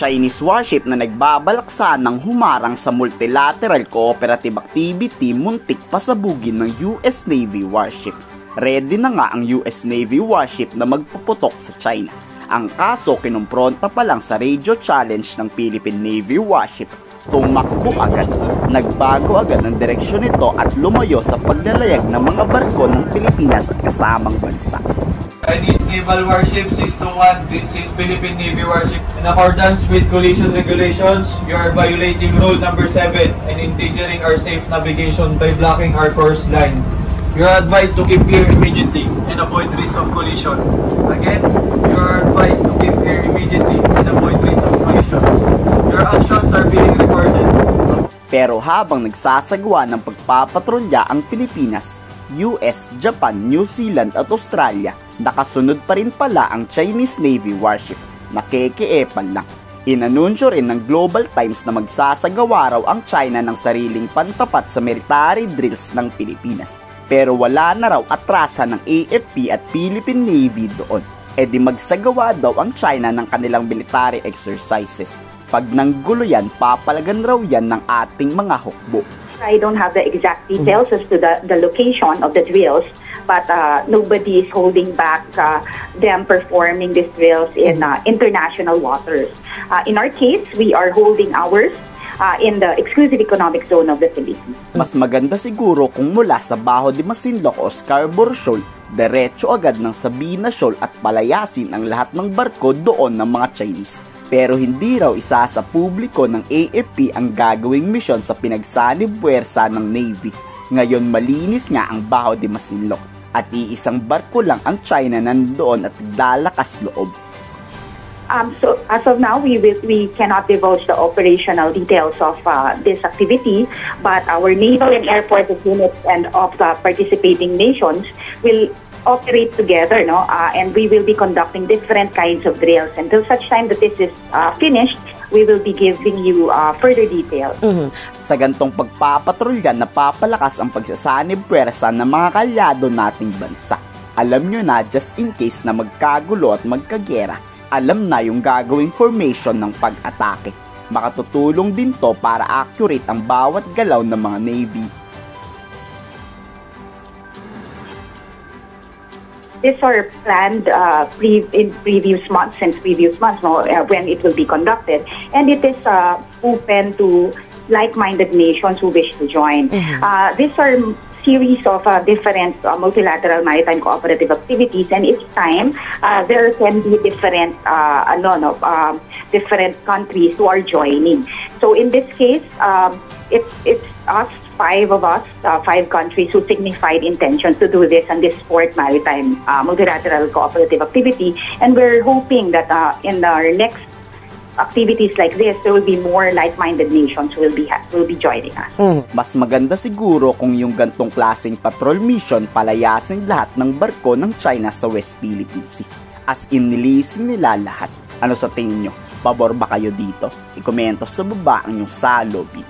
Chinese warship na nagbabalaksa ng humarang sa multilateral cooperative activity muntik pasabugin ng US Navy warship. Ready na nga ang US Navy warship na magpuputok sa China. Ang kaso kinumpronta pa lang sa radio challenge ng Philippine Navy warship. Tumakbo agad. Nagbago agad ang direksyon nito at lumayo sa paglalayag ng mga barko ng Pilipinas at kasamang bansa. Chinese Naval Warship 621, this is Philippine Navy Warship. In accordance with collision regulations, you are violating rule number 7 and endangering our safe navigation by blocking our course line. You are advised to keep clear immediately and avoid risk of collision. Again, you are advised to keep clear immediately and avoid risk of collision. Your actions are being recorded. Pero habang nagsasagawa ng pagpapatrolya ang Pilipinas, US, Japan, New Zealand at Australia, nakasunod pa rin pala ang Chinese Navy warship. Nakikiepan lang. Inanunsyo rin ng Global Times na magsasagawa raw ang China ng sariling pantapat sa military drills ng Pilipinas. Pero wala na raw atrasan ng AFP at Philippine Navy doon. E di magsagawa daw ang China ng kanilang military exercises. Pag nanggulo yan, papalagan raw yan ng ating mga hukbo. I don't have the exact details as to the location of the drills, but nobody is holding back them performing these drills in international waters. In our case, we are holding ours in the exclusive economic zone of the Philippines. Mas maganda siguro kung mula sa Bajo de Masinloc o Scarborough Shoal, diretso agad ng Sabina Shoal at palayasin ang lahat ng barko doon ng mga Chinese. Pero hindi raw isa sa publiko ng AFP ang gagawing misyon sa pinagsanib puwersa ng Navy. Ngayon malinis nga ang Bajo de Masinloc at iisang barko lang ang China nandoon at lalakas loob. So as of now, we cannot divulge the operational details of this activity, but our naval and air forces units and of the participating nations will operate together, and we will be conducting different kinds of drills. Until such time that this is finished, we will be giving you further details. Sa gantong pagpapatrolya, napapalakas ang pagsasanib puwersa ng mga kalyado nating bansa. Alam nyo na, just in case na magkagulo at magkagera, alam na yung gagawing formation ng pag-atake. Makatutulong din to para accurate ang bawat galaw ng mga Navy. These are planned in previous months, when it will be conducted. And it is open to like-minded nations who wish to join. These are series of different multilateral maritime cooperative activities, and each time there can be different different countries who are joining. So in this case, it's us, five countries who signified intentions to do this and this fourth maritime multilateral cooperative activity, and we're hoping that in our next activities like this, there will be more like-minded nations who will be joining us. Mas maganda siguro kung yung gantong klaseng patrol mission palayasin lahat ng barko ng China sa West Philippine Sea. As in, nilisin nila lahat. Ano sa tingin nyo? Pabor ba kayo dito? I-komento sa baba ang inyong salubin.